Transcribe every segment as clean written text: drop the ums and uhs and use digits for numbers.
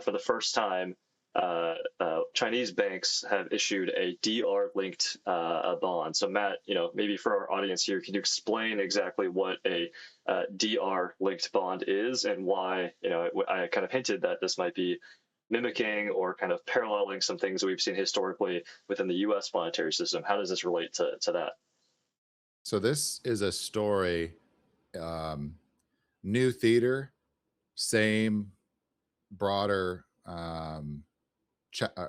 for the first time, Chinese banks have issued a DR-linked bond. So Matt, maybe for our audience here, can you explain exactly what a DR-linked bond is and why? I kind of hinted that this might be mimicking or kind of paralleling some things that we've seen historically within the U.S. monetary system. How does this relate to that? So this is a story, um, new theater, same broader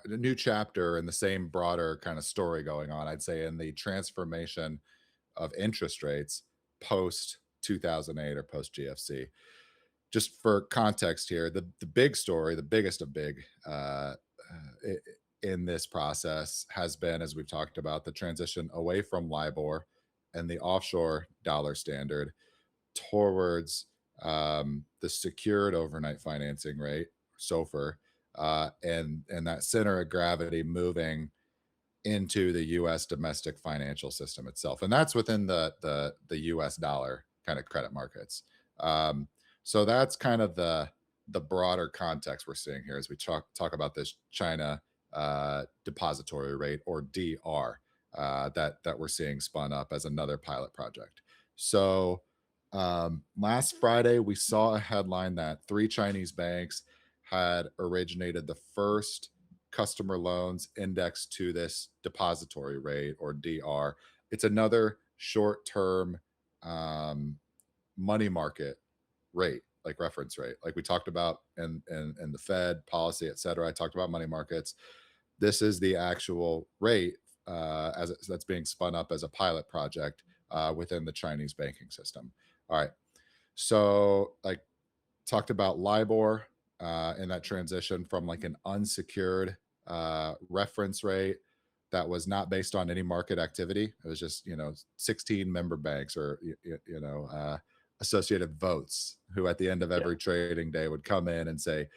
new chapter in the same broader kind of story going on. I'd say in the transformation of interest rates post 2008 or post GFC. Just for context here, the big story, the biggest of big in this process has been, as we've talked about, the transition away from LIBOR and the offshore dollar standard towards the secured overnight financing rate, SOFR, and that center of gravity moving into the U.S. domestic financial system itself, and that's within the U.S. dollar kind of credit markets. So that's kind of the broader context we're seeing here as we talk about this China depository rate, or DR, that we're seeing spun up as another pilot project. So last Friday, we saw a headline that 3 Chinese banks had originated the first customer loans indexed to this depository rate, or DR. It's another short-term money market rate, like reference rate, like we talked about in the Fed policy, et cetera. I talked about money markets. This is the actual rate that's being spun up as a pilot project within the Chinese banking system. All right. So, like, talked about LIBOR in that transition from like an unsecured reference rate that was not based on any market activity. It was just 16 member banks, or associated votes, who at the end of Yeah. every trading day would come in and say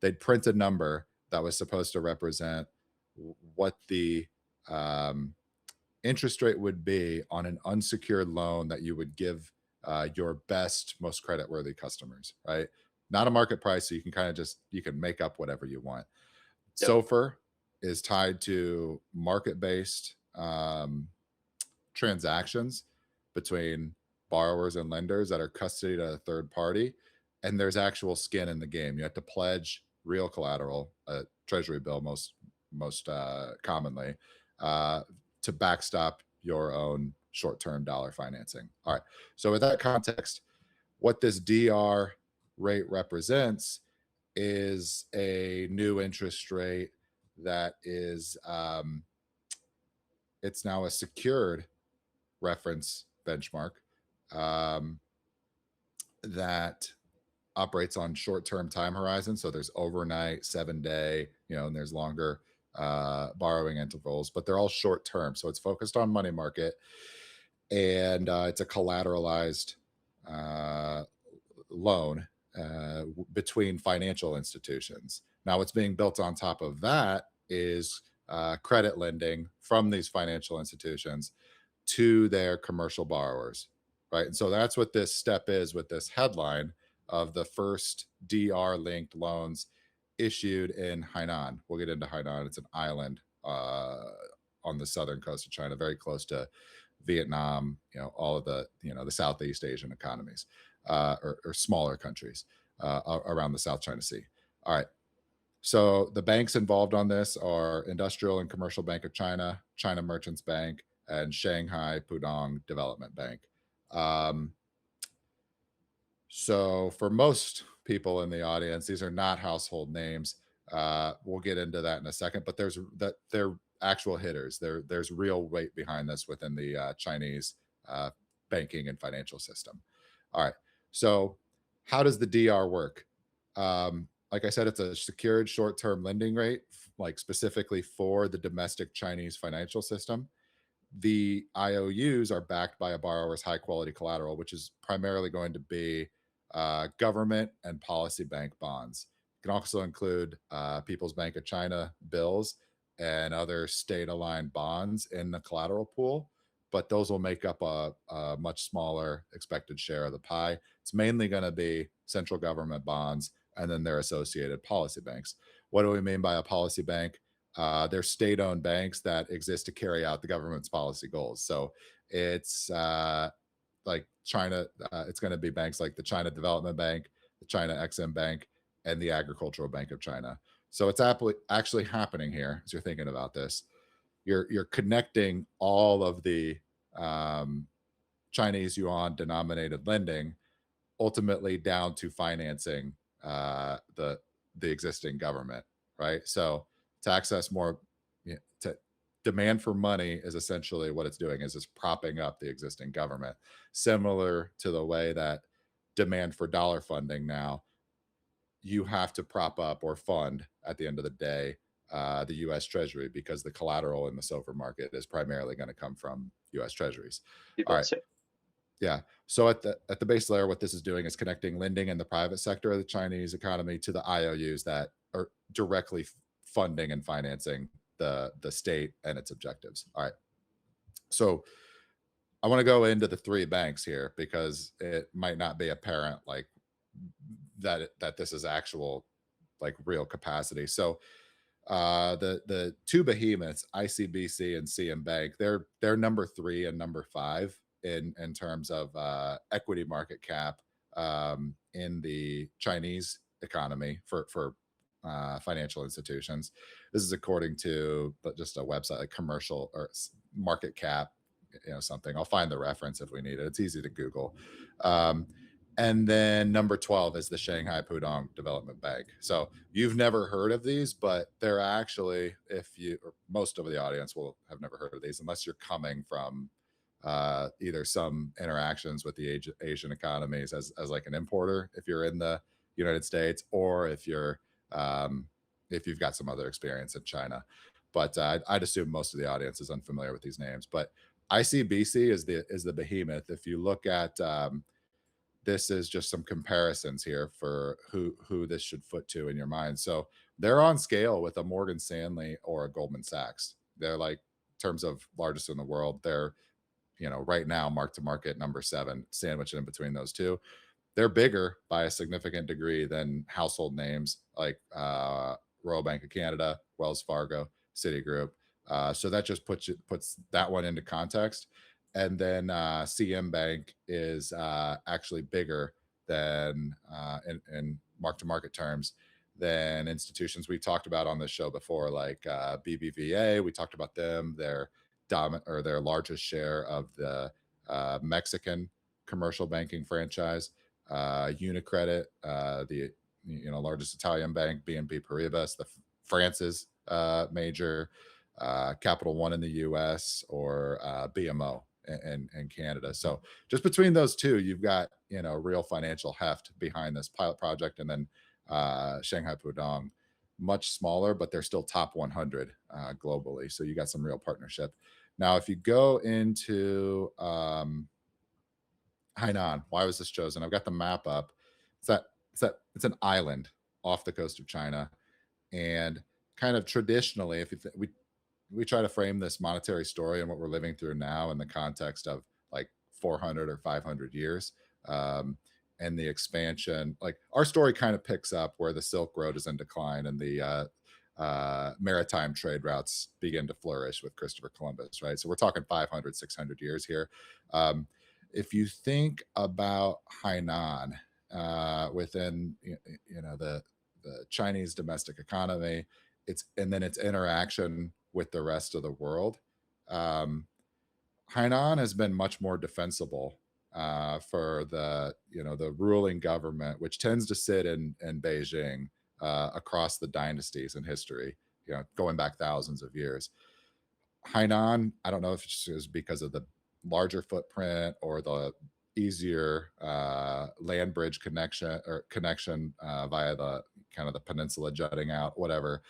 they'd print a number that was supposed to represent what the interest rate would be on an unsecured loan that you would give your best, most creditworthy customers, right? Not a market price, so you can kind of you can make up whatever you want. Yep. SOFR is tied to market-based transactions between borrowers and lenders that are custodied at a third party, and there's actual skin in the game. You have to pledge real collateral, a treasury bill most commonly, to backstop your own short-term dollar financing. All right. So with that context, what this DR rate represents is a new interest rate that is it's now a secured reference benchmark um, that operates on short-term time horizon. So there's overnight, 7-day, and there's longer borrowing intervals, but they're all short-term. So it's focused on money market, and it's a collateralized loan between financial institutions. Now, what's being built on top of that is credit lending from these financial institutions to their commercial borrowers, right? And so that's what this step is with this headline of the first DR-linked loans issued in Hainan. We'll get into Hainan. It's an island on the southern coast of China, very close to Vietnam, all of the Southeast Asian economies, or smaller countries around the South China Sea. All right. So the banks involved on this are Industrial and Commercial Bank of China, China Merchants Bank, and Shanghai Pudong Development Bank. So for most people in the audience, these are not household names. We'll get into that in a second, but they're actual hitters. There's real weight behind this within the Chinese banking and financial system. All right. So how does the DR work? Like I said, it's a secured short-term lending rate, like specifically for the domestic Chinese financial system. The IOUs are backed by a borrower's high-quality collateral, which is primarily going to be government and policy bank bonds. It can also include People's Bank of China bills and other state-aligned bonds in the collateral pool, but those will make up a much smaller expected share of the pie. It's mainly going to be central government bonds and then their associated policy banks. What do we mean by a policy bank? They're state-owned banks that exist to carry out the government's policy goals. So it's like China, it's going to be banks like the China Development Bank, the China Exim Bank, and the Agricultural Bank of China. So it's actually happening here as you're thinking about this. You're connecting all of the um, Chinese yuan denominated lending ultimately down to financing the existing government, right? So to access more, to demand for money is essentially what it's doing is just propping up the existing government, similar to the way that demand for dollar funding now, you have to prop up or fund at the end of the day the U.S. Treasury because the collateral in the SOFR market is primarily going to come from U.S. Treasuries. All right. Bonds, yeah. Yeah. So at the base layer, what this is doing is connecting lending in the private sector of the Chinese economy to the IOUs that are directly funding and financing the state and its objectives. All right. So I want to go into the three banks here because it might not be apparent like that this is actual like real capacity. So the two behemoths, ICBC and CM Bank, they're number 3 and number 5 in terms of equity market cap in the Chinese economy for financial institutions. This is according to just a website like commercial or market cap, something. I'll find the reference if we need it. It's easy to Google. Um, and then number 12 is the Shanghai Pudong Development Bank. So you've never heard of these, but they're actually, if you, or most of the audience will have never heard of these, unless you're coming from either some interactions with the Asian economies as like an importer, if you're in the United States, or if you've got some other experience in China. But I'd assume most of the audience is unfamiliar with these names. But ICBC is the behemoth. If you look at this is just some comparisons here for who this should foot to in your mind. So they're on scale with a Morgan Stanley or a Goldman Sachs. They're like, in terms of largest in the world, they're right now mark to market number 7, sandwiched in between those two. They're bigger by a significant degree than household names like Royal Bank of Canada, Wells Fargo, Citigroup. So that just puts that one into context. And then CM Bank is actually bigger than in mark-to-market terms than institutions we talked about on this show before, like BBVA. We talked about them. They're dominant, or their largest share of the Mexican commercial banking franchise. Unicredit, the largest Italian bank, BNP Paribas, the France's major, Capital One in the U.S., or BMO in Canada. So just between those two, you've got real financial heft behind this pilot project, and then Shanghai Pudong, much smaller, but they're still top 100 globally. So you got some real partnership. Now, if you go into Hainan, why was this chosen? I've got the map up. It's an island off the coast of China, and kind of traditionally, if we try to frame this monetary story and what we're living through now in the context of like 400 or 500 years, and the expansion, like our story kind of picks up where the Silk Road is in decline and the maritime trade routes begin to flourish with Christopher Columbus, right? So we're talking 500, 600 years here. If you think about Hainan within the Chinese domestic economy, and then its interaction with the rest of the world, Hainan has been much more defensible for the ruling government, which tends to sit in Beijing across the dynasties in history, going back thousands of years. Hainan, I don't know if it's just because of the larger footprint or the easier land bridge connection via the kind of the peninsula jutting out, whatever.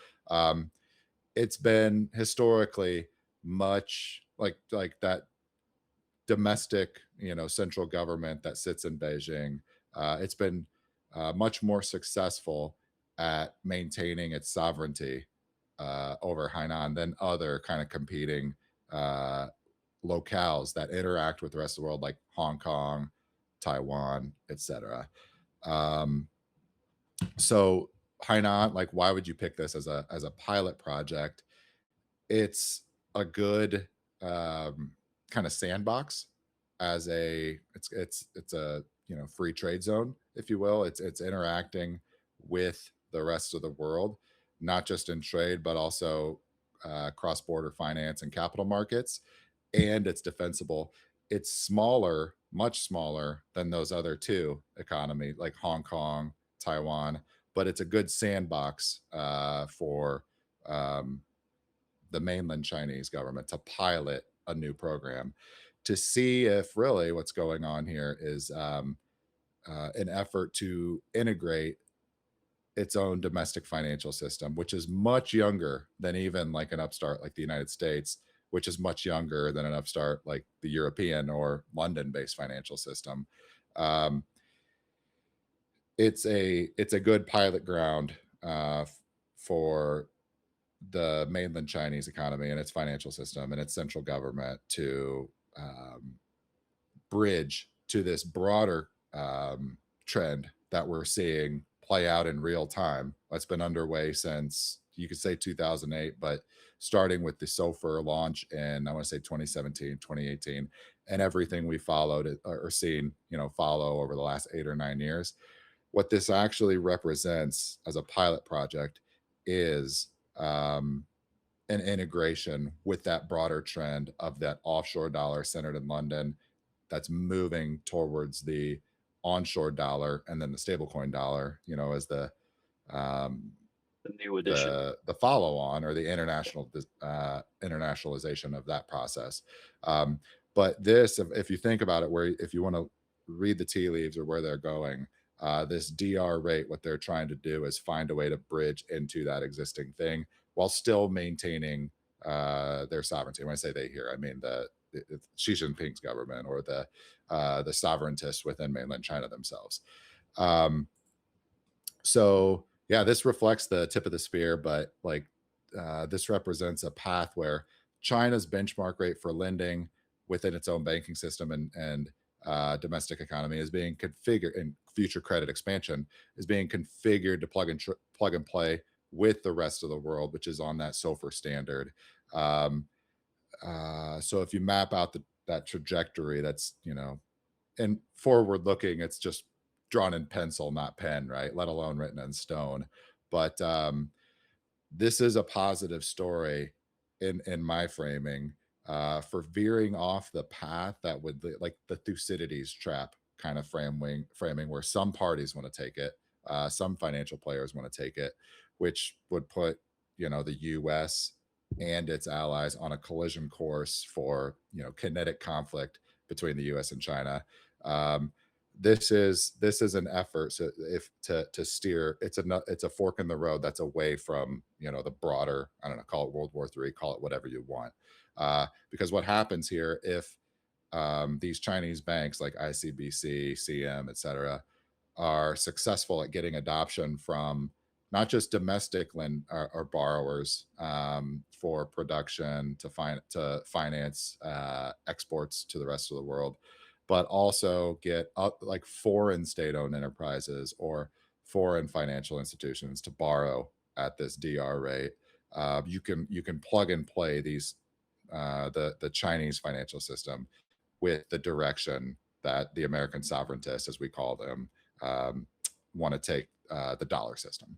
It's been historically much like that domestic, central government that sits in Beijing. It's been much more successful at maintaining its sovereignty over Hainan than other kind of competing locales that interact with the rest of the world, like Hong Kong, Taiwan, etc. So Hainan, like, why would you pick this as a pilot project? It's a good kind of sandbox as a it's a free trade zone, if you will. It's interacting with the rest of the world, not just in trade, but also cross border finance and capital markets, and it's defensible. It's smaller, much smaller than those other two economies like Hong Kong, Taiwan, but it's a good sandbox for um, the mainland Chinese government to pilot a new program to see if really what's going on here is an effort to integrate its own domestic financial system, which is much younger than even like an upstart like the United States, which is much younger than an upstart like the European or London based financial system. Um, it's a good pilot ground for the mainland Chinese economy and its financial system and its central government to bridge to this broader trend that we're seeing play out in real time. That's been underway since you could say 2008, but starting with the SOFR launch in I want to say 2017, 2018, and everything we followed or seen, follow over the last 8 or 9 years. What this actually represents as a pilot project is an integration with that broader trend of that offshore dollar centered in London that's moving towards the onshore dollar and then the stablecoin dollar, as um, The new edition. the follow on or the internationalization of that process. Um, but this, if you think about it, where if you want to read the tea leaves or where they're going, this DR rate, what they're trying to do is find a way to bridge into that existing thing while still maintaining their sovereignty. When I say they here, I mean Xi Jinping's government or the sovereigntists within mainland China themselves. Um, so yeah, this reflects the tip of the spear, but like this represents a path where China's benchmark rate for lending within its own banking system and domestic economy is being configured, and future credit expansion is being configured to plug and play with the rest of the world, which is on that SOFR standard. Um, so if you map out that trajectory, that's and forward looking, it's just drawn in pencil, not pen, right? Let alone written in stone. But this is a positive story in my framing for veering off the path that would like the Thucydides trap kind of framing where some parties want to take it, some financial players want to take it, which would put the U.S. and its allies on a collision course for kinetic conflict between the U.S. and China. Um, this is an effort so if to steer it's a fork in the road that's away from the broader, I don't know, call it World War III, call it whatever you want, because what happens here if these Chinese banks like ICBC, CM, etc., are successful at getting adoption from not just domestic or borrowers for production to finance exports to the rest of the world, but also get like foreign state-owned enterprises or foreign financial institutions to borrow at this DR rate. You can plug and play these the Chinese financial system with the direction that the American sovereigntists, as we call them, um, want to take the dollar system.